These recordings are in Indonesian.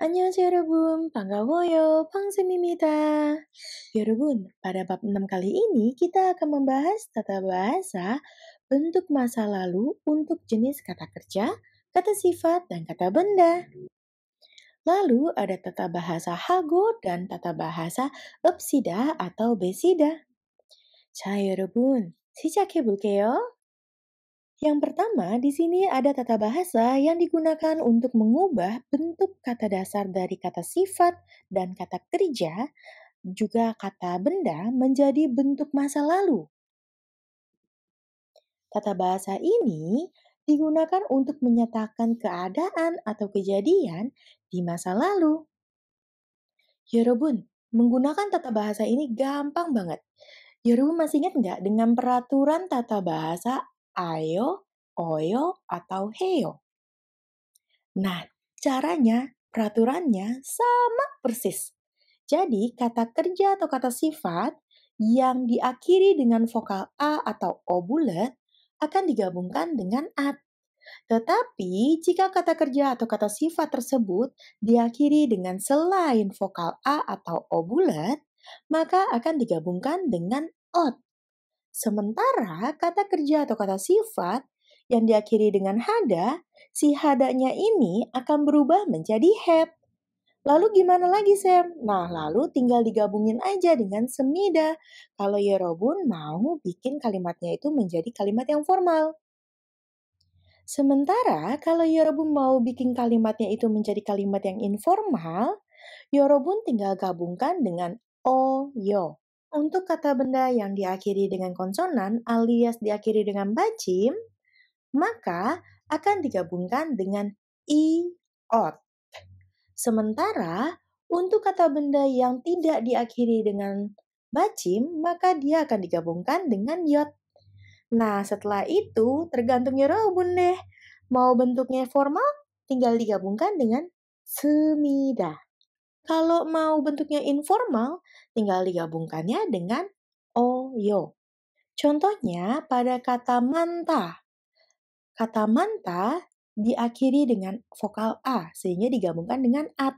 안녕하세요 여러분, 반가워요. 팡쌤입니다. 여러분, pada bab 6 kali ini kita akan membahas tata bahasa bentuk masa lalu untuk jenis kata kerja, kata sifat, dan kata benda. Lalu ada tata bahasa hago dan tata bahasa 읍시다 atau besida. 자, 여러분, 시작해 볼게요. Yang pertama, di sini ada tata bahasa yang digunakan untuk mengubah bentuk kata dasar dari kata sifat dan kata kerja, juga kata benda menjadi bentuk masa lalu. Tata bahasa ini digunakan untuk menyatakan keadaan atau kejadian di masa lalu. Yorobun, menggunakan tata bahasa ini gampang banget. Yorobun masih ingat nggak dengan peraturan tata bahasa ayo, oyo, atau heyo? Nah, caranya, peraturannya sama persis. Jadi, kata kerja atau kata sifat yang diakhiri dengan vokal A atau O bulat akan digabungkan dengan at. Tetapi, jika kata kerja atau kata sifat tersebut diakhiri dengan selain vokal A atau O bulat, maka akan digabungkan dengan ot. Sementara kata kerja atau kata sifat yang diakhiri dengan hada, si hadanya ini akan berubah menjadi het. Lalu gimana lagi, Sam? Nah, lalu tinggal digabungin aja dengan semida. Kalau Yerobun mau bikin kalimatnya itu menjadi kalimat yang formal. Sementara kalau Yerobun mau bikin kalimatnya itu menjadi kalimat yang informal, Yerobun tinggal gabungkan dengan oyo. Untuk kata benda yang diakhiri dengan konsonan alias diakhiri dengan bacim, maka akan digabungkan dengan iot. Sementara untuk kata benda yang tidak diakhiri dengan bacim, maka dia akan digabungkan dengan yot. Nah, setelah itu tergantung Yerobun deh. Mau bentuknya formal, tinggal digabungkan dengan semida. Kalau mau bentuknya informal, tinggal digabungkannya dengan oyo. Contohnya pada kata manta. Kata manta diakhiri dengan vokal A sehingga digabungkan dengan at.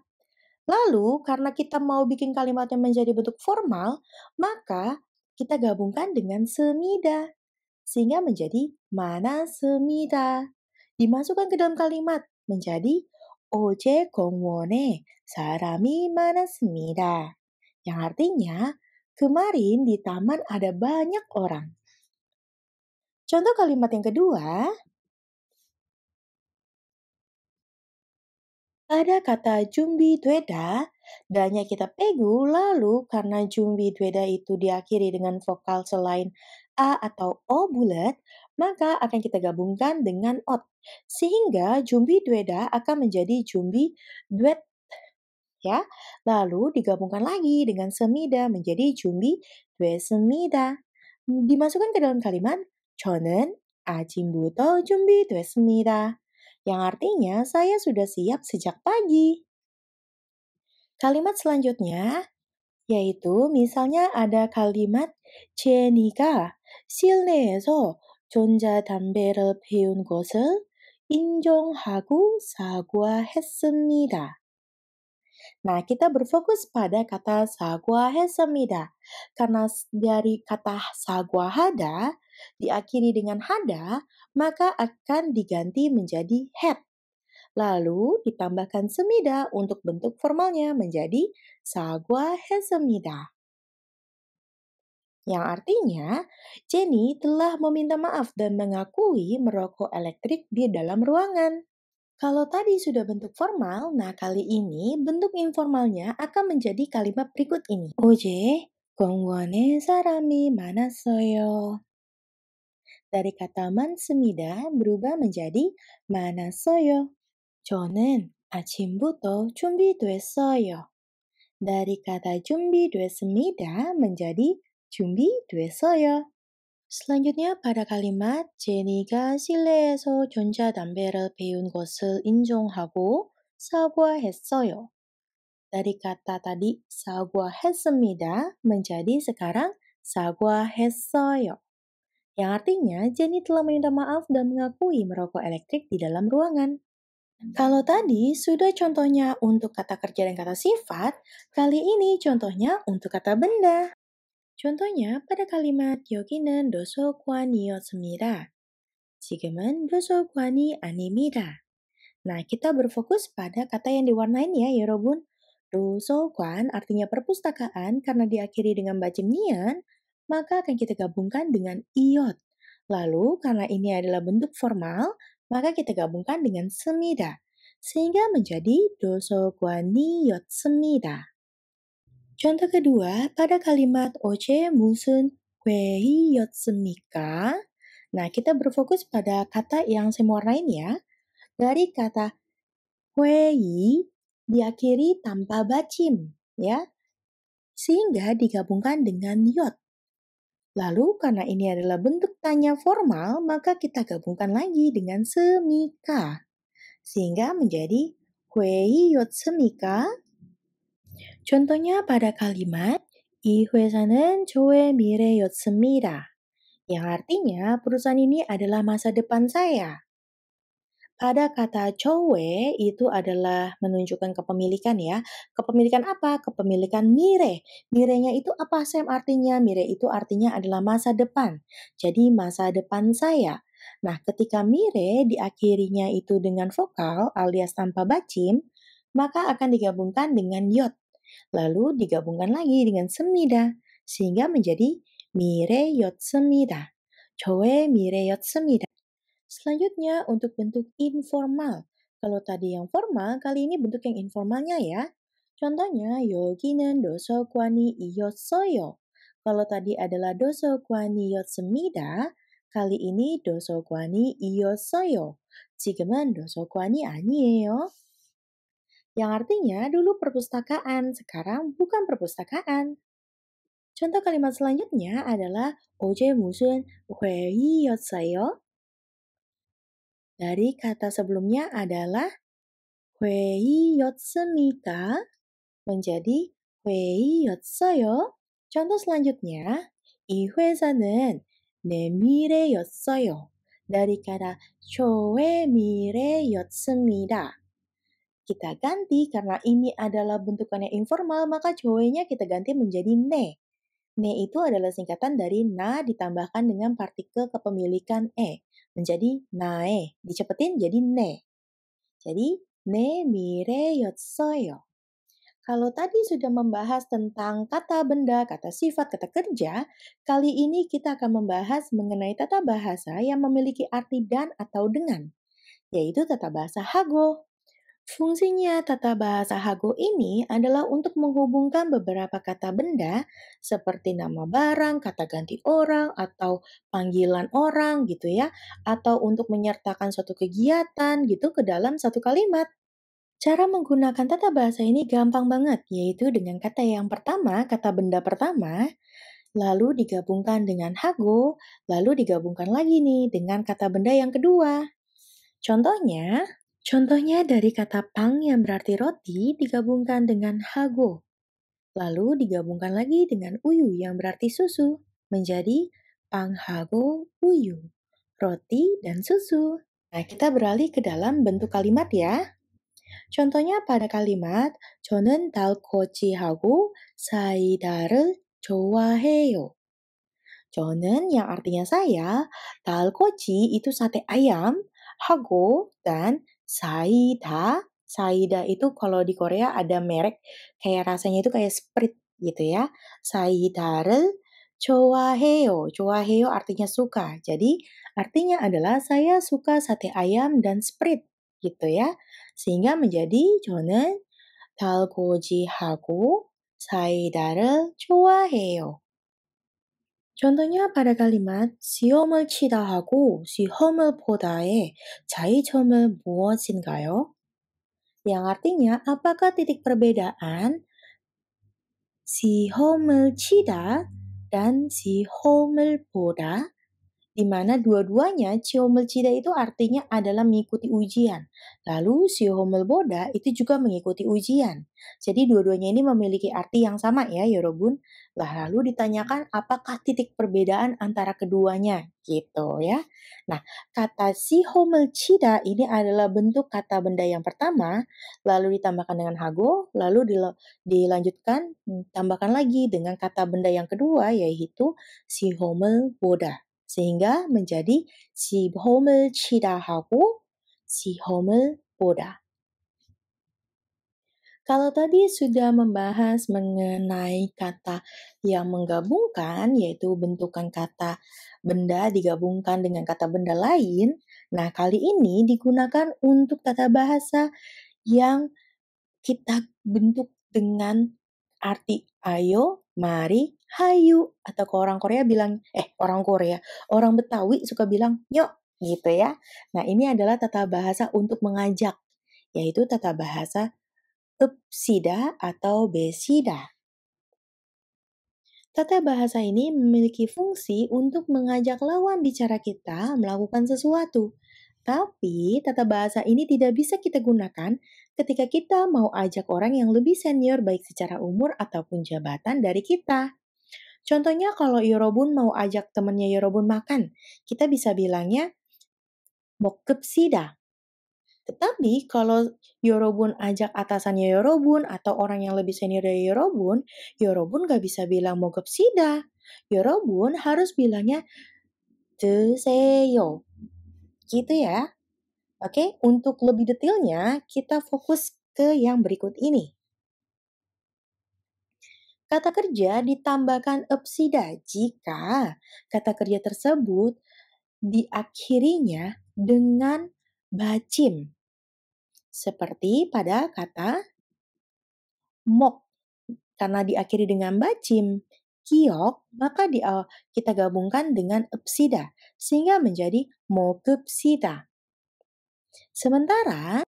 Lalu karena kita mau bikin kalimatnya menjadi bentuk formal, maka kita gabungkan dengan semida sehingga menjadi mana semida. Dimasukkan ke dalam kalimat menjadi 어제 공원에 사람이 많았습니다. Yang artinya kemarin di taman ada banyak orang. Contoh kalimat yang kedua, ada kata jumbi dweda, danya kita pegu, lalu karena jumbi dweda itu diakhiri dengan vokal selain A atau O bulat, maka akan kita gabungkan dengan ot. Sehingga jumbi dweda akan menjadi jumbi dwet. Ya, lalu digabungkan lagi dengan semida menjadi jumbi dwe semida. Dimasukkan ke dalam kalimat, 저는 아침부터 준비됐습니다. Yang artinya saya sudah siap sejak pagi. Kalimat selanjutnya yaitu misalnya ada kalimat 제니가 실내에서 전자담배를 피운 것을 인정하고 사과했습니다. Nah, kita berfokus pada kata 사과했습니다. Karena dari kata 사과하다 diakhiri dengan hada, maka akan diganti menjadi het. Lalu ditambahkan semida untuk bentuk formalnya menjadi 사과했습니다. Yang artinya, Jenny telah meminta maaf dan mengakui merokok elektrik di dalam ruangan. Kalau tadi sudah bentuk formal, nah kali ini bentuk informalnya akan menjadi kalimat berikut ini. 어제 공원에 사람이 많았어요. Dari kata 많습니다 berubah menjadi 많았어요. 저는 아침부터 준비됐어요. Dari kata 준비됐습니다 menjadi 준비됐어요. Selanjutnya pada kalimat 제니가 실내에서 전자담배를 피운 것을 인정하고 사과했어요. Dari kata tadi 사과했습니다 menjadi sekarang 사과했어요. Yang artinya Jenny telah meminta maaf dan mengakui merokok elektrik di dalam ruangan. Kalau tadi sudah contohnya untuk kata kerja dan kata sifat, kali ini contohnya untuk kata benda. Contohnya pada kalimat 여기는 도서관이었습니다. 지금은 도서관이 아닙니다. Nah, kita berfokus pada kata yang diwarnain ya, Yorobun. Dosokan artinya perpustakaan karena diakhiri dengan bacem nian, maka akan kita gabungkan dengan iot. Lalu, karena ini adalah bentuk formal, maka kita gabungkan dengan semida. Sehingga menjadi dosokwani yot semida. Contoh kedua, pada kalimat oce musun 회의였습니까? Nah, kita berfokus pada kata yang saya warnain ya. Dari kata Wei diakhiri tanpa bacim, ya, sehingga digabungkan dengan yot. Lalu karena ini adalah bentuk tanya formal, maka kita gabungkan lagi dengan semika, sehingga menjadi Wei yot semika. Contohnya pada kalimat 이 회사는 저의 미래였습니다. Yang artinya perusahaan ini adalah masa depan saya. Pada kata cowe itu adalah menunjukkan kepemilikan ya. Kepemilikan apa? Kepemilikan mire. Mirenya itu apa Sam artinya? Mire itu artinya adalah masa depan. Jadi masa depan saya. Nah, ketika mire diakhirinya itu dengan vokal alias tanpa bacim, maka akan digabungkan dengan yot. Lalu digabungkan lagi dengan semida. Sehingga menjadi mire yot semida. Cowe mire yot semida. Selanjutnya untuk bentuk informal. Kalau tadi yang formal, kali ini bentuk yang informalnya ya. Contohnya, 여기는 도서관이었어요. Kalau tadi adalah 도서관이었습니다, kali ini 도서관이었어요. 지금은 도서관이 아니에요. Yang artinya dulu perpustakaan, sekarang bukan perpustakaan. Contoh kalimat selanjutnya adalah 어제 무슨 회의였어요? Dari kata sebelumnya adalah 회의였습니까? Menjadi 회의였어요. Contoh selanjutnya, 이 회사는 내 미래였어요. Dari kata 저의 미래였습니다. Kita ganti karena ini adalah bentukannya informal, maka cowenya kita ganti menjadi ne. Ne itu adalah singkatan dari na ditambahkan dengan partikel kepemilikan menjadi nae. Dicepetin jadi ne. Jadi ne 미래였어요. Kalau tadi sudah membahas tentang kata benda, kata sifat, kata kerja, kali ini kita akan membahas mengenai tata bahasa yang memiliki arti dan atau dengan, yaitu tata bahasa hago. Fungsinya tata bahasa hago ini adalah untuk menghubungkan beberapa kata benda seperti nama barang, kata ganti orang, atau panggilan orang gitu ya, atau untuk menyertakan suatu kegiatan gitu ke dalam satu kalimat. Cara menggunakan tata bahasa ini gampang banget, yaitu dengan kata yang pertama, kata benda pertama, lalu digabungkan dengan hago, lalu digabungkan lagi nih dengan kata benda yang kedua. Contohnya dari kata pang yang berarti roti digabungkan dengan hago. Lalu digabungkan lagi dengan uyu yang berarti susu. Menjadi pang hago uyu. Roti dan susu. Nah, kita beralih ke dalam bentuk kalimat ya. Contohnya pada kalimat 저는 달코치하고 사이다를 좋아해요. 저는 yang artinya saya, 달코치 itu sate ayam, hago dan saida. Saida itu kalau di Korea ada merek kayak rasanya itu kayak Sprite gitu ya. Saida를 좋아해요. 좋아해요 artinya suka. Jadi artinya adalah saya suka sate ayam dan Sprite gitu ya. Sehingga menjadi 저는 달고지하고 사이다를 좋아해요. Contohnya pada kalimat 시험을 치다 하고 시험을 보다의 차이점은 무엇인가요? Yang artinya, apakah titik perbedaan 시험을 치다 dan 시험을 보다? di mana dua-duanya Chiomel-chida itu artinya adalah mengikuti ujian. Lalu Siomel-boda itu juga mengikuti ujian. Jadi dua-duanya ini memiliki arti yang sama ya, Yorobun. Lah lalu ditanyakan apakah titik perbedaan antara keduanya gitu ya. Nah, kata Siomel-chida ini adalah bentuk kata benda yang pertama, lalu ditambahkan dengan hago, lalu dilanjutkan tambahkan lagi dengan kata benda yang kedua yaitu Siomel-boda. Sehingga menjadi 시험을 치다하고 시험을 보다. Kalau tadi sudah membahas mengenai kata yang menggabungkan, yaitu bentukan kata benda digabungkan dengan kata benda lain, nah kali ini digunakan untuk tata bahasa yang kita bentuk dengan arti ayo, mari, hayu. Atau kalau orang Korea bilang, orang Betawi suka bilang nyok gitu ya. Nah ini adalah tata bahasa untuk mengajak, yaitu tata bahasa upsida atau besida. Tata bahasa ini memiliki fungsi untuk mengajak lawan bicara kita melakukan sesuatu. Tapi, tata bahasa ini tidak bisa kita gunakan ketika kita mau ajak orang yang lebih senior baik secara umur ataupun jabatan dari kita. Contohnya kalau Yorobun mau ajak temannya Yorobun makan, kita bisa bilangnya 먹읍시다. Tetapi kalau Yorobun ajak atasannya Yorobun atau orang yang lebih senior dari Yorobun, Yorobun gak bisa bilang 먹읍시다. Yorobun harus bilangnya 드세요. Gitu ya. Oke, untuk lebih detailnya kita fokus ke yang berikut ini. Kata kerja ditambahkan epsida jika kata kerja tersebut diakhirinya dengan bacim. Seperti pada kata mok. Karena diakhiri dengan bacim, kiok, maka kita gabungkan dengan epsida. Sehingga menjadi mokepsida. Sementara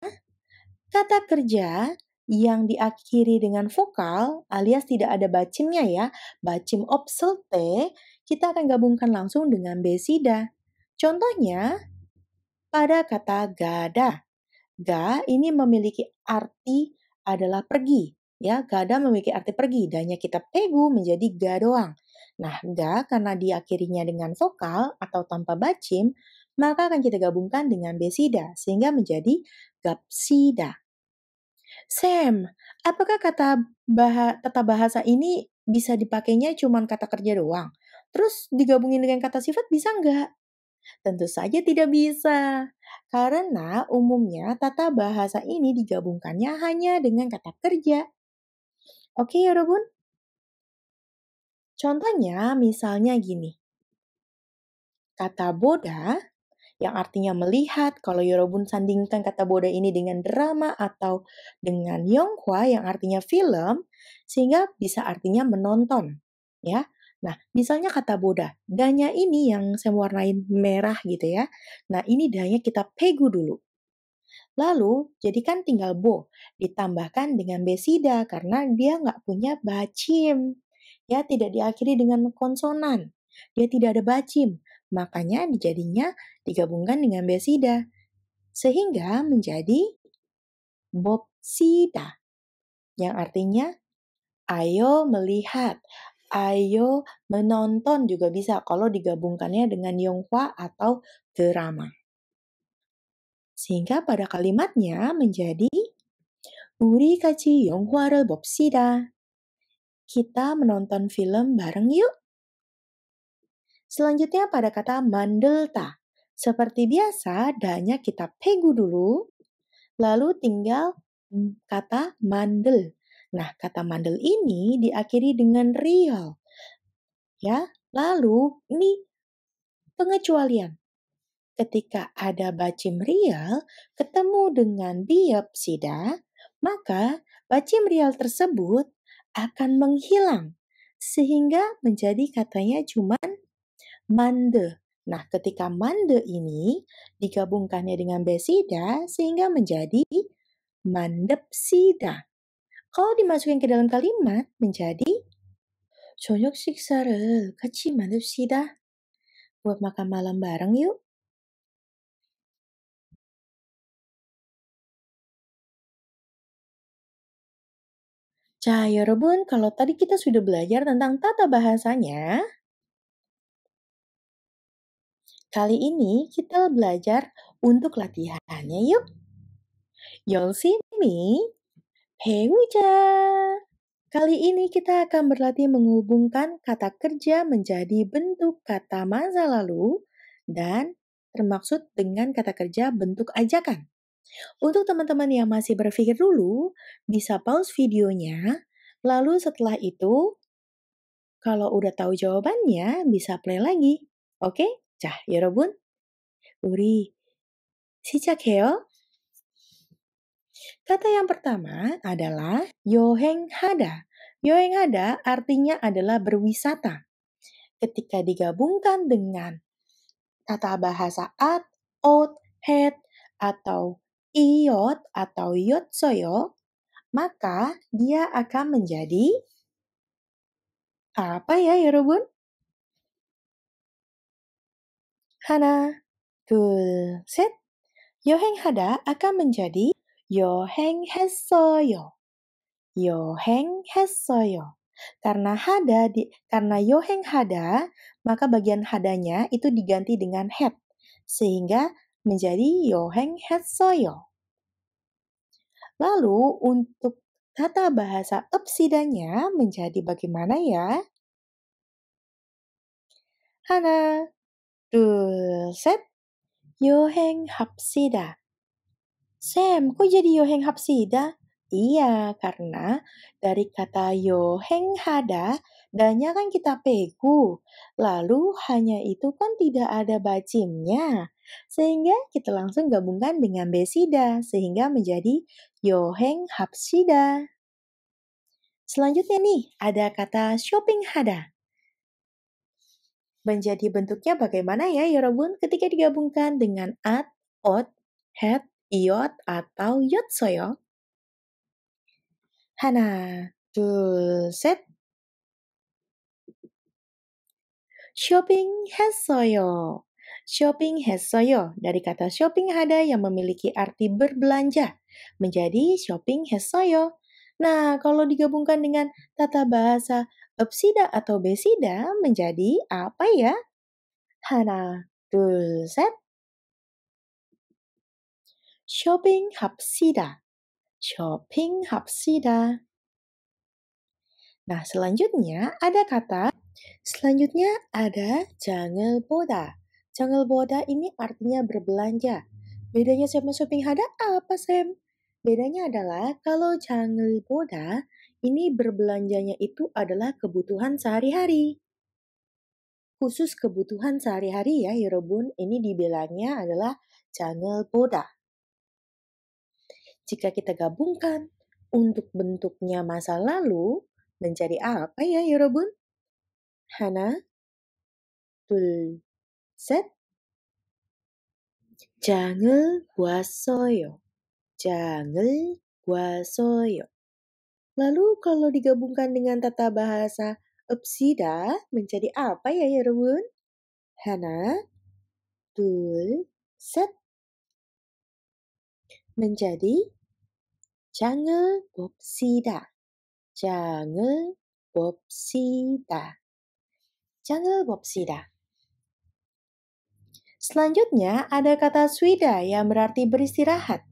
kata kerja yang diakhiri dengan vokal alias tidak ada bacimnya ya, bacim opselte, kita akan gabungkan langsung dengan besida. Contohnya pada kata gada. Ga ini memiliki arti adalah pergi. Ya, gada memiliki arti pergi. Danya kita pegu menjadi ga doang. Nah, ga karena diakhirinya dengan vokal atau tanpa bacim, maka akan kita gabungkan dengan besida sehingga menjadi gapsida. Sam, apakah tata bahasa ini bisa dipakainya cuma kata kerja doang? Terus digabungin dengan kata sifat bisa nggak? Tentu saja tidak bisa. Karena umumnya tata bahasa ini digabungkannya hanya dengan kata kerja. Oke ya, Robun? Contohnya misalnya gini. Kata boda yang artinya melihat, kalau Yorobun sandingkan kata boda ini dengan drama atau dengan Yonghwa yang artinya film, sehingga bisa artinya menonton. Ya, nah misalnya kata boda, danya ini yang saya warnain merah gitu ya. Nah ini danya kita pegu dulu. Lalu jadikan tinggal bo, ditambahkan dengan besida karena dia nggak punya bacim. Ya, tidak diakhiri dengan konsonan. Dia tidak ada bacim. Makanya dijadinya digabungkan dengan besida. Sehingga menjadi bopsida. Yang artinya ayo melihat, ayo menonton juga bisa kalau digabungkannya dengan yonghwa atau drama. Sehingga pada kalimatnya menjadi 우리 같이 영화를 봅시다. Kita menonton film bareng yuk. Selanjutnya pada kata mandelta. Seperti biasa, danya kita pegu dulu, lalu tinggal kata mandel. Nah, kata mandel ini diakhiri dengan real. Ya, lalu ini pengecualian. Ketika ada bacim real ketemu dengan biopsida, maka bacim real tersebut akan menghilang sehingga menjadi katanya cuman mande. Nah, ketika mande ini digabungkannya dengan besida sehingga menjadi mandepsida. Kalau dimasukkan ke dalam kalimat menjadi 저녁 식사를 같이 만듭시다. buat makan malam bareng yuk. Nah, Yorobun, kalau tadi kita sudah belajar tentang tata bahasanya, kali ini kita belajar untuk latihannya yuk. 열심히 배우자. Kali ini kita akan berlatih menghubungkan kata kerja menjadi bentuk kata masa lalu dan termaksud dengan kata kerja bentuk ajakan. Untuk teman-teman yang masih berpikir dulu, bisa pause videonya, lalu setelah itu kalau udah tahu jawabannya bisa play lagi. Oke? 자, 여러분, 우리 시작해요. Kata yang pertama adalah yohenghada. Yohenghada artinya adalah berwisata. Ketika digabungkan dengan tata bahasa at, ot, het, atau iot atau yotsoyo, maka dia akan menjadi apa ya, Yorobun? Hana, 둘, 셋. 여행하다 akan menjadi 여행했어요. 여행했어요. Karena yohenghada, maka bagian hadanya itu diganti dengan het sehingga menjadi yohenhetsoyo. Lalu untuk tata bahasa epsidanya menjadi bagaimana ya? 하나, 둘, 셋. 여행합시다. Sam, kok jadi yohenghapsida? Iya, karena dari kata yohenghada, danya kan kita pegu. Lalu hanya itu kan tidak ada bacimnya. Sehingga kita langsung gabungkan dengan besida, sehingga menjadi yohenghapsida. Selanjutnya nih, ada kata shopping hada. Menjadi bentuknya bagaimana ya, Yorobun, ketika digabungkan dengan at, ot, het, iot, atau yotsoyo? 하나, 둘, 셋. 쇼핑했어요. 쇼핑했어요. Dari kata shopping ada yang memiliki arti berbelanja. Menjadi shopping했어요. Nah, kalau digabungkan dengan tata bahasa epsida atau besida menjadi apa ya? 하나, 둘, 셋. 쇼핑합시다. 쇼핑합시다. Nah, selanjutnya ada jangelboda. Jangelboda ini artinya berbelanja. Bedanya sama shopping hada apa, Sam? Bedanya adalah kalau jangelboda ini berbelanjanya itu adalah kebutuhan sehari-hari. Khusus kebutuhan sehari-hari ya, Yorobun. Ini dibilangnya adalah jangelboda. Jika kita gabungkan untuk bentuknya masa lalu menjadi apa ya, Yorobun? 하나, 둘, 셋. 장을 보았어요. 장을 보았어요. Lalu kalau digabungkan dengan tata bahasa epsida menjadi apa ya, Yorobun? 하나, 둘, 셋. Menjadi 장을 봅시다. 장을 봅시다. 장을 봅시다. Selanjutnya ada kata swida yang berarti beristirahat.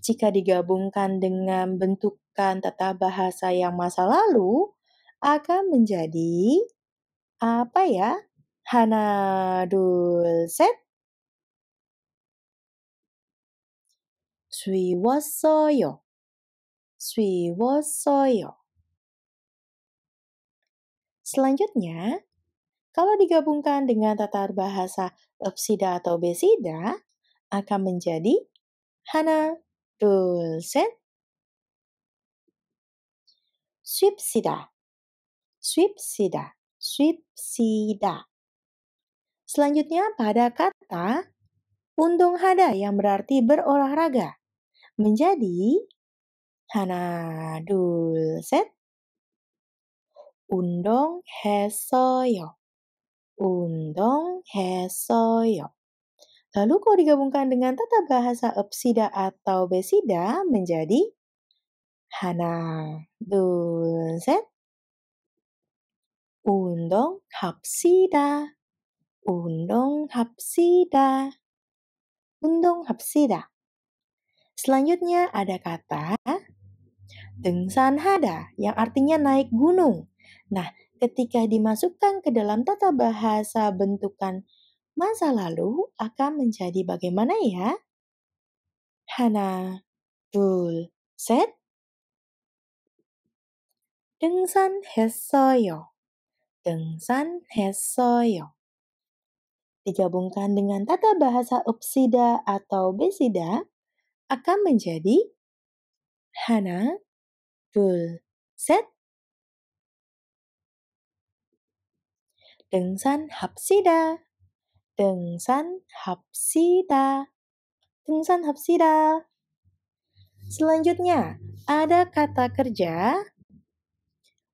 Jika digabungkan dengan bentukan tata bahasa yang masa lalu, akan menjadi apa ya? Hana, dul, set. 쉬웠어요. 쉬웠어요. Selanjutnya, kalau digabungkan dengan tata bahasa epsida atau besida, akan menjadi hana, dul, set. 쉽시다. 쉽시다. 쉽시다. Selanjutnya pada kata 운동 hada yang berarti berolahraga. Menjadi 하나, 둘, 셋. 운동했어요. 운동했어요. Lalu kalau digabungkan dengan tata bahasa Epsida atau Besida menjadi 하나, 둘, 셋. 운동합시다. 운동합시다. 운동합시다. Selanjutnya ada kata 등산하다 yang artinya naik gunung. Nah, ketika dimasukkan ke dalam tata bahasa bentukan masa lalu akan menjadi bagaimana ya? 하나, 둘, 셋. 등산했어요. 등산했어요. Digabungkan dengan tata bahasa Upsida atau Besida akan menjadi 하나, 둘, 셋. 등산합시다. 등산합시다. 등산합시다. Selanjutnya, ada kata kerja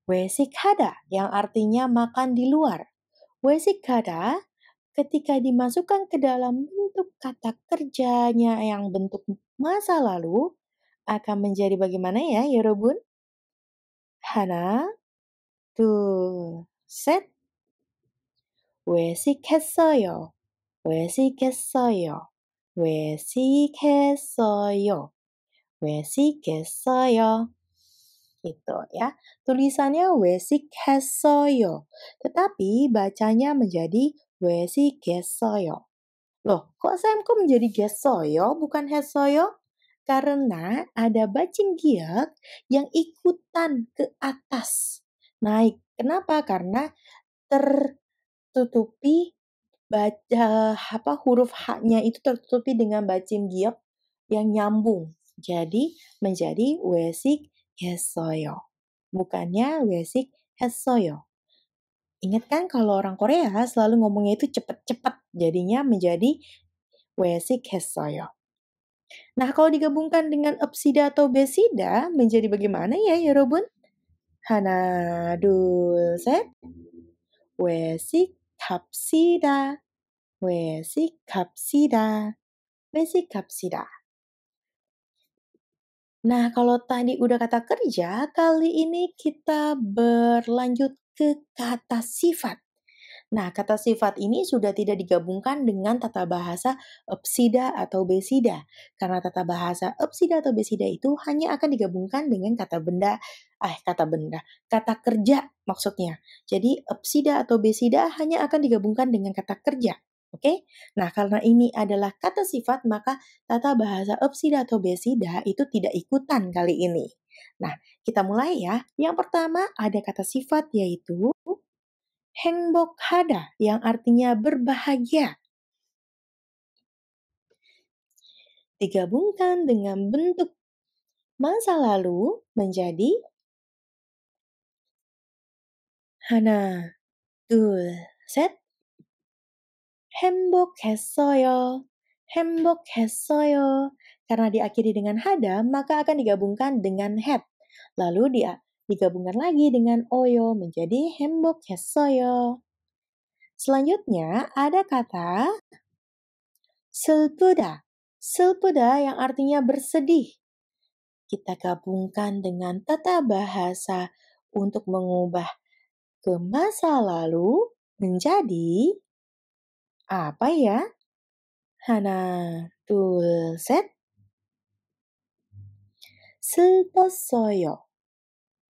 wesikada yang artinya makan di luar. Wesikada ketika dimasukkan ke dalam bentuk kata kerjanya yang bentuk masa lalu akan menjadi bagaimana ya, 여러분? 하나, 둘, 셋. 외식했어요. 외식했어요. 외식했어요. 외식했어요. Gitu ya. Tulisannya 외식했어요. Tetapi bacanya menjadi 외식했어요. Loh, kok kok menjadi gessoyo bukan 했어요? Karena ada bacing giok yang ikutan ke atas. Naik. Kenapa? Karena tertutupi huruf H-nya itu tertutupi dengan bacing giok yang nyambung. Jadi menjadi wesik 했어요. Bukannya wesik 했어요. Ingat kan kalau orang Korea selalu ngomongnya itu cepet-cepet. Jadinya menjadi wesik 했어요. Nah, kalau digabungkan dengan epsida atau besida menjadi bagaimana ya, 여러분? 하나, 둘, 셋. 외식합시다. 외식합시다. 외식합시다. Nah, kalau tadi udah kata kerja, kali ini kita berlanjut ke kata sifat. Nah, kata sifat ini sudah tidak digabungkan dengan tata bahasa Epsida atau Besida. Karena tata bahasa Epsida atau Besida itu hanya akan digabungkan dengan kata kerja maksudnya. Jadi Epsida atau Besida hanya akan digabungkan dengan kata kerja. Oke? Nah, karena ini adalah kata sifat, maka tata bahasa Epsida atau Besida itu tidak ikutan kali ini. Nah, kita mulai ya. Yang pertama ada kata sifat yaitu 행복하다 yang artinya berbahagia. Digabungkan dengan bentuk masa lalu menjadi 하나, 둘, 셋. 행복했어요. 행복했어요. Karena diakhiri dengan hada, maka akan digabungkan dengan het. Lalu digabungkan lagi dengan oyo menjadi 행복했어요. Selanjutnya ada kata 슬프다. 슬프다 yang artinya bersedih. Kita gabungkan dengan tata bahasa untuk mengubah ke masa lalu menjadi apa ya? 하나, 둘, 셋. 슬펐어요.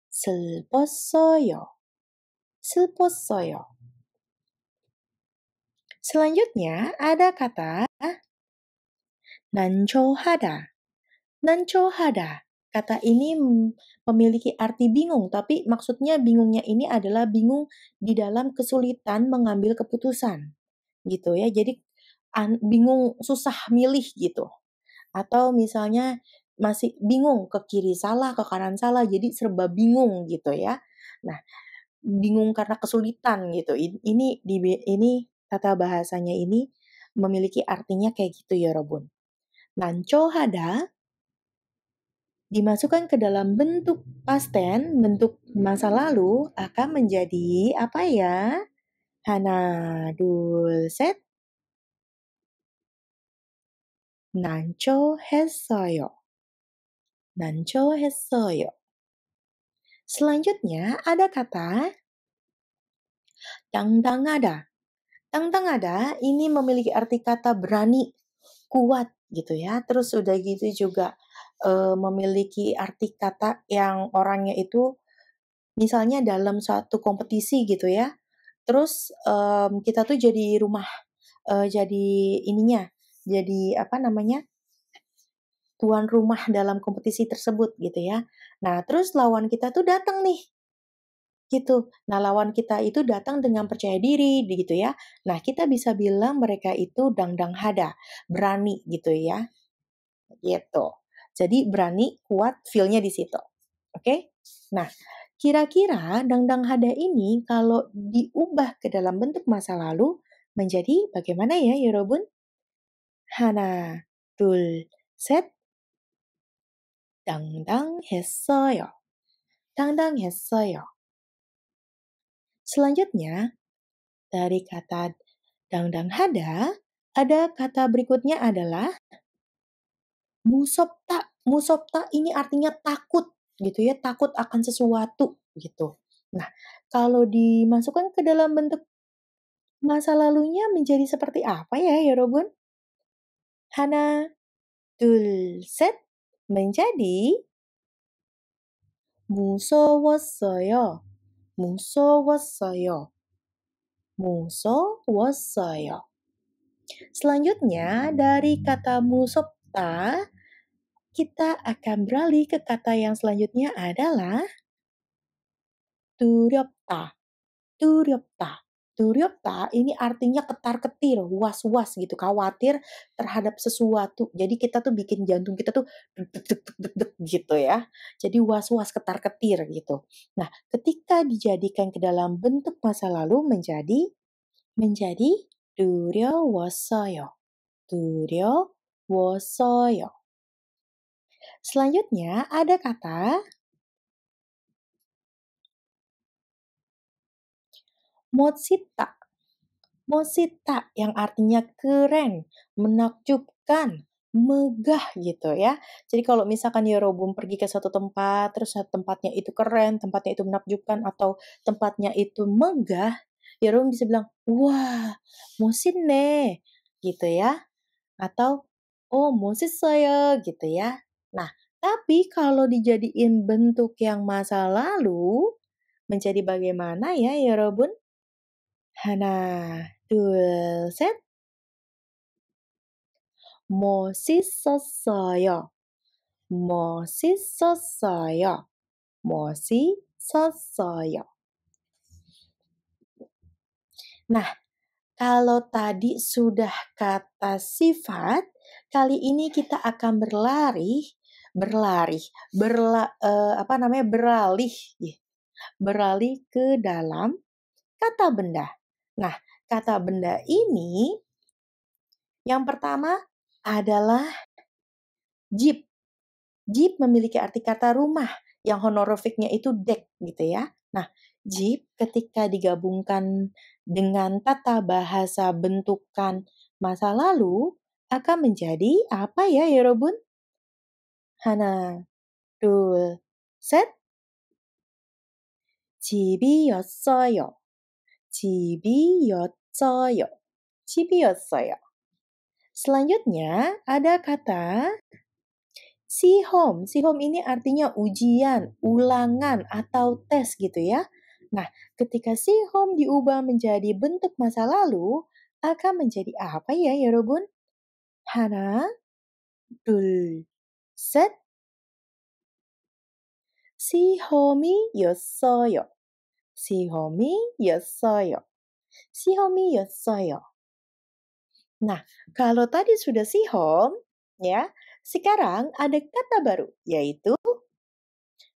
슬펐어요. 슬펐어요. Selanjutnya ada kata 난초하다. 난초하다. Kata ini memiliki arti bingung, tapi maksudnya bingungnya ini adalah bingung di dalam kesulitan mengambil keputusan. Gitu ya. Jadi bingung, susah milih gitu. Atau misalnya masih bingung ke kiri salah, ke kanan salah, jadi serba bingung gitu ya. Nah, bingung karena kesulitan gitu. Ini tata bahasanya ini memiliki artinya kayak gitu ya, Robun. 난초하다 dimasukkan ke dalam bentuk past tense, bentuk masa lalu akan menjadi apa ya? 하나, 둘, 셋. 난초했어요. 난초했어요. Selanjutnya ada kata dangdangada. Dangdangada ini memiliki arti kata berani, kuat gitu ya. Terus udah gitu juga memiliki arti kata yang orangnya itu misalnya dalam suatu kompetisi gitu ya. Terus kita tuh jadi jadi ininya, jadi apa namanya, tuan rumah dalam kompetisi tersebut gitu ya. Nah, terus lawan kita tuh datang nih, gitu. Nah, lawan kita itu datang dengan percaya diri gitu ya. Nah, kita bisa bilang mereka itu dangdang hada, berani gitu ya, gitu. Jadi berani, kuat, feel-nya di situ. Oke? Nah, kira-kira dangdang hada ini kalau diubah ke dalam bentuk masa lalu menjadi bagaimana ya, Yorobun? 하나, 둘, 셋. 당당했어요. 당당했어요. Selanjutnya, dari kata dangdang hada, ada kata berikutnya adalah musopta. Musopta ini artinya takut gitu ya, takut akan sesuatu gitu. Nah, kalau dimasukkan ke dalam bentuk masa lalunya menjadi seperti apa ya, Yorobun? Hana, dul, set, menjadi 무서웠어요. 무서웠어요. 무서웠어요. Selanjutnya, dari kata musopta, kita akan beralih ke kata yang selanjutnya adalah 두렵다. 두렵다. Duryopta ini artinya ketar-ketir, was-was gitu, khawatir terhadap sesuatu. Jadi kita tuh bikin jantung kita tuh deg deg deg deg deg deg gitu ya. Jadi was-was, ketar-ketir gitu. Nah, ketika dijadikan ke dalam bentuk masa lalu menjadi 두려웠어요. 두려웠어요. Selanjutnya ada kata 멋있다. Mosita yang artinya keren, menakjubkan, megah gitu ya. Jadi kalau misalkan Yorobum pergi ke suatu tempat, terus tempatnya itu keren, tempatnya itu menakjubkan, atau tempatnya itu megah, Yorobum bisa bilang, wah, 멋있네, gitu ya. Atau, oh, 멋있어요, gitu ya. Nah, tapi kalau dijadiin bentuk yang masa lalu, menjadi bagaimana ya, Yorobun? 하나, 둘, 셋. 멋있었어요. 멋있었어요. 멋있었어요. Nah, kalau tadi sudah kata sifat, kali ini kita akan beralih, beralih ke dalam kata benda. Nah, kata benda ini yang pertama adalah jeep. Jeep memiliki arti kata rumah yang honorifiknya itu dek gitu ya. Nah, jeep ketika digabungkan dengan tata bahasa bentukan masa lalu akan menjadi apa ya, Yorobun? Hana, 둘, 셋. 집이었어요. 집이었어요. 집이었어요. Selanjutnya ada kata Sihom. Sihom ini artinya ujian, ulangan, atau tes gitu ya. Nah, ketika sihom diubah menjadi bentuk masa lalu, akan menjadi apa ya, Yorobun? Hana, dul, set. 시험이었어요. 시험이었어요. 시험이었어요. Nah, kalau tadi sudah sihom, ya, sekarang ada kata baru, yaitu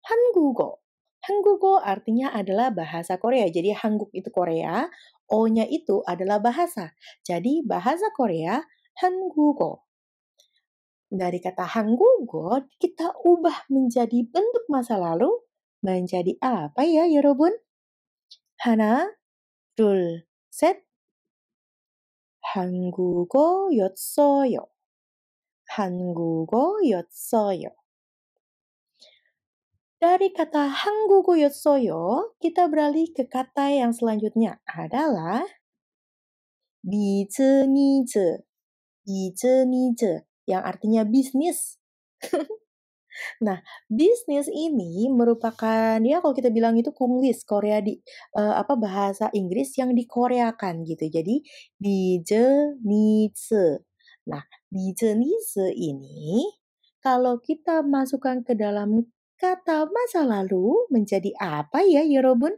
한국어. 한국어 artinya adalah bahasa Korea. Jadi Hanguk itu Korea, O-nya itu adalah bahasa. Jadi bahasa Korea, 한국어. Dari kata 한국어, kita ubah menjadi bentuk masa lalu, menjadi apa ya, Yorobun? 하나, 둘, 셋. 한국어였어요. 한국어였어요. Dari kata 한국어였어요, kita beralih ke kata yang selanjutnya adalah 비즈니즈. 비즈니즈 yang artinya bisnis. Nah, bisnis ini merupakan ya kalau kita bilang itu Konglish, Korea bahasa Inggris yang dikoreakan gitu. Jadi bijenis. Nah, bijenis ini kalau kita masukkan ke dalam kata masa lalu menjadi apa ya, 여러분?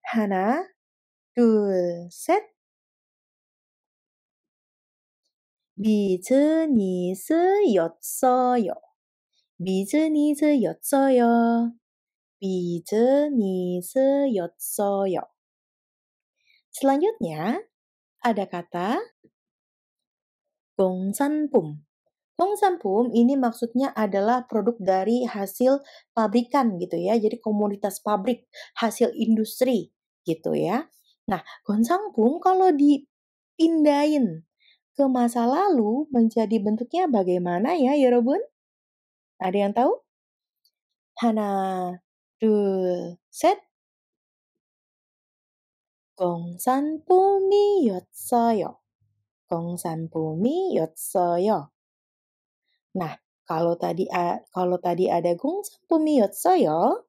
하나, 둘, 셋. 비즈니스였어요. 비즈니스였어요. 비즈니스였어요. Selanjutnya, ada kata gongsanpum. Gongsanpum ini maksudnya adalah produk dari hasil pabrikan gitu ya. Jadi komoditas pabrik, hasil industri gitu ya. Nah, gongsanpum kalau dipindahin ke masa lalu menjadi bentuknya bagaimana ya, 여러분? Ada yang tahu? 하나, 둘, 셋. 공산품이었어요. 공산품이었어요. Nah, kalau tadi ada 공산품이었어요,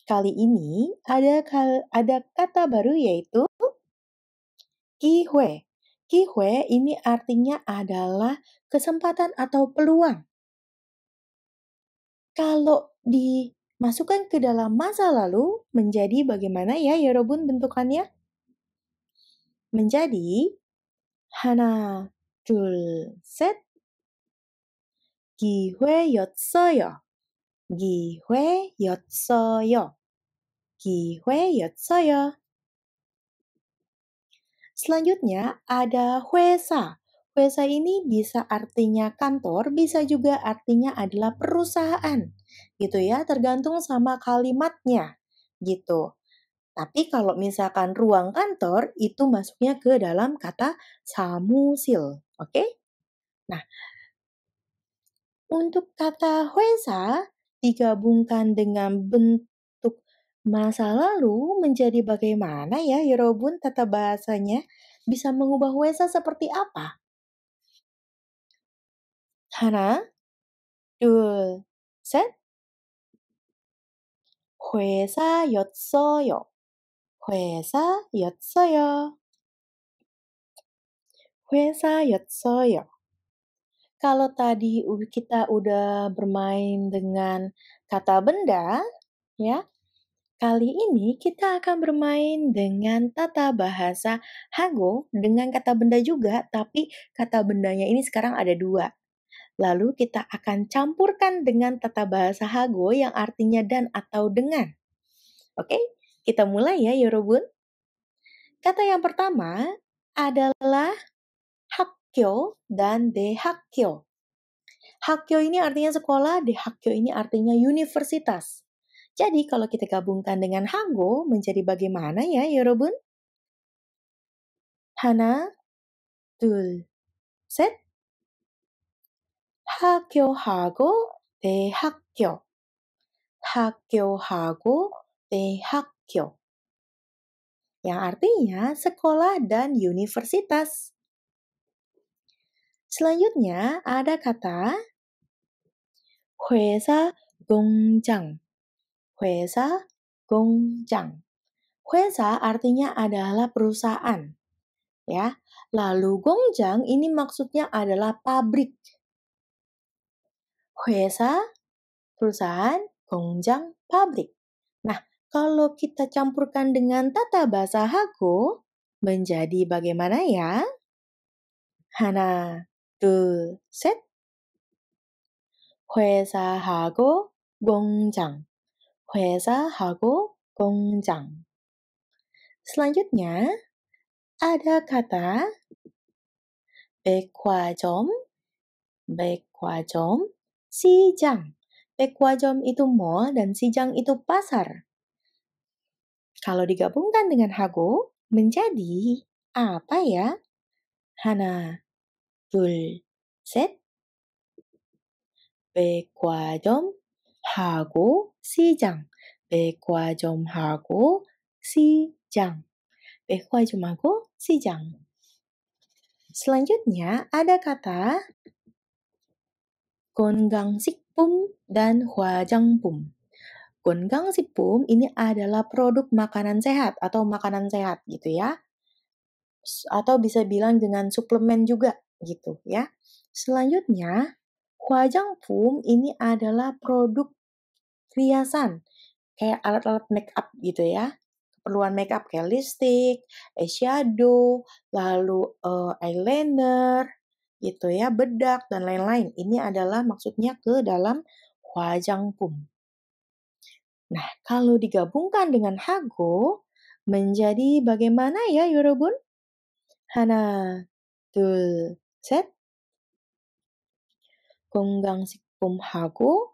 kali ini ada kata baru yaitu 기회. 기회 ini artinya adalah kesempatan atau peluang. Kalau dimasukkan ke dalam masa lalu menjadi bagaimana ya, 여러분 bentukannya? Menjadi 하나, 둘, 셋. 기회였어요. 기회였어요. 기회였어요. Selanjutnya ada 회사. 회사 ini bisa artinya kantor, bisa juga artinya adalah perusahaan. Gitu ya, tergantung sama kalimatnya. Gitu. Tapi kalau misalkan ruang kantor itu masuknya ke dalam kata samusil. Oke? Nah, untuk kata 회사 digabungkan dengan bentuk masa lalu menjadi bagaimana ya, 여러분? Tata bahasanya bisa mengubah 회사 seperti apa? 하나, 둘, 셋. 회사였어요. 회사였어요. 회사였어요. Kalau tadi kita udah bermain dengan kata benda, ya, kali ini kita akan bermain dengan tata bahasa Hago dengan kata benda juga, tapi kata bendanya ini sekarang ada dua. Lalu kita akan campurkan dengan tata bahasa Hago yang artinya dan atau dengan. Oke, kita mulai ya, 여러분. Kata yang pertama adalah 학교 dan 대학교. Hakyo ini artinya sekolah, dehakyo ini artinya universitas. Jadi kalau kita gabungkan dengan Hago menjadi bagaimana ya, 여러분? 하나, 둘, 셋. 학교하고 대학교. 학교하고 대학교. Yang artinya sekolah dan universitas. Selanjutnya ada kata 회사 공장. 회사 공장. 회사 artinya adalah perusahaan. Ya. Lalu gongjang ini maksudnya adalah pabrik. 회사, perusahaan, gongjang, pabrik. Nah, kalau kita campurkan dengan tata bahasa Hago, menjadi bagaimana ya? 하나, 둘, 셋. 회사하고 공장. 회사하고 공장. Selanjutnya, ada kata 백화점, 백화점, 시장. 백화점 itu mall dan 시장 itu pasar. Kalau digabungkan dengan Hago, menjadi apa ya? 하나, 둘, 셋. 백화점하고 시장. 백화점하고 시장. 백화점하고 시장. Selanjutnya ada kata 건강식품 dan 화장품. 건강식품 ini adalah produk makanan sehat atau makanan sehat gitu ya. Atau bisa bilang dengan suplemen juga gitu ya. Selanjutnya, 화장품 ini adalah produk hiasan, kayak alat-alat make up gitu ya. Keperluan make up kayak lipstick, eyeshadow, lalu eyeliner gitu ya, bedak dan lain-lain. Ini adalah maksudnya ke dalam 화장품. Nah, kalau digabungkan dengan hago menjadi bagaimana ya, 여러분? 하나, 둘, 셋. 건강식품하고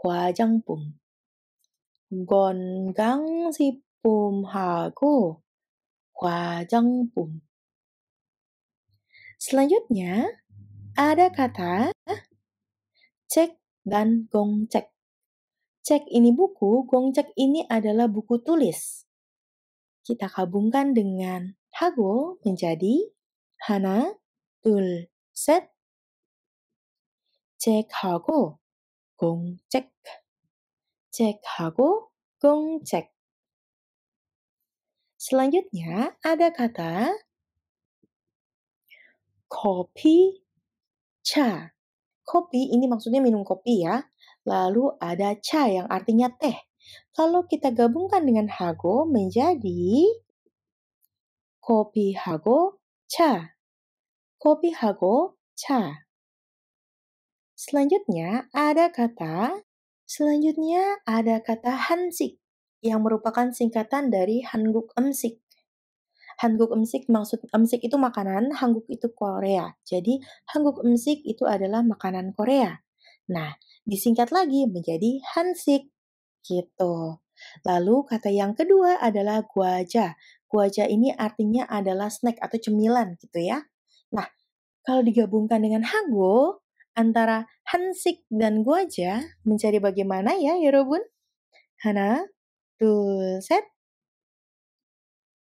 화장품. 건강식품하고 화장품. Selanjutnya, ada kata cek dan gongcek. Cek ini buku, gongcek ini adalah buku tulis. Kita gabungkan dengan hago menjadi 하나, 둘, 셋. cek하고 공책. cek하고 공책. Selanjutnya ada kata kopi, cha. Kopi ini maksudnya minum kopi ya. Lalu ada cha yang artinya teh. Kalau kita gabungkan dengan hago menjadi kopi hago cha. Kopi hago cha. Selanjutnya ada kata hansik yang merupakan singkatan dari Hanguk Emsik. Hanguk Emsik maksud Emsik itu makanan, Hanguk itu Korea. Jadi Hanguk Emsik itu adalah makanan Korea. Nah, disingkat lagi menjadi hansik gitu. Lalu kata yang kedua adalah guaja. Guaja ini artinya adalah snack atau cemilan gitu ya. Nah, kalau digabungkan dengan hago, antara hansik dan guaja menjadi bagaimana ya, 여러분? 하나, 둘, 셋.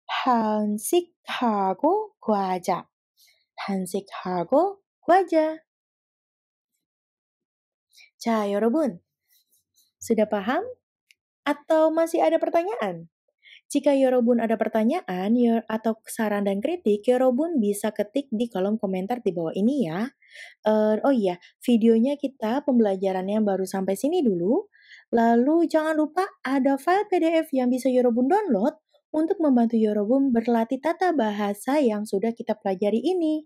한식하고 과자. 한식하고 과자. 자, 여러분. Sudah paham? Atau masih ada pertanyaan? Jika Yorobun ada pertanyaan atau saran dan kritik, Yorobun bisa ketik di kolom komentar di bawah ini ya. Oh iya, videonya kita pembelajarannya baru sampai sini dulu. Lalu jangan lupa ada file PDF yang bisa Yorobun download untuk membantu Yorobun berlatih tata bahasa yang sudah kita pelajari ini.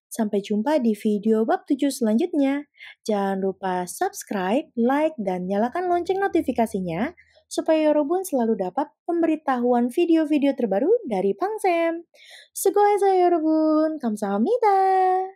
Sampai jumpa di video bab 7 selanjutnya. Jangan lupa subscribe, like, dan nyalakan lonceng notifikasinya supaya Yorobun selalu dapat pemberitahuan video-video terbaru dari Pangsem. Sugohaesa Yorobun, 감사합니다.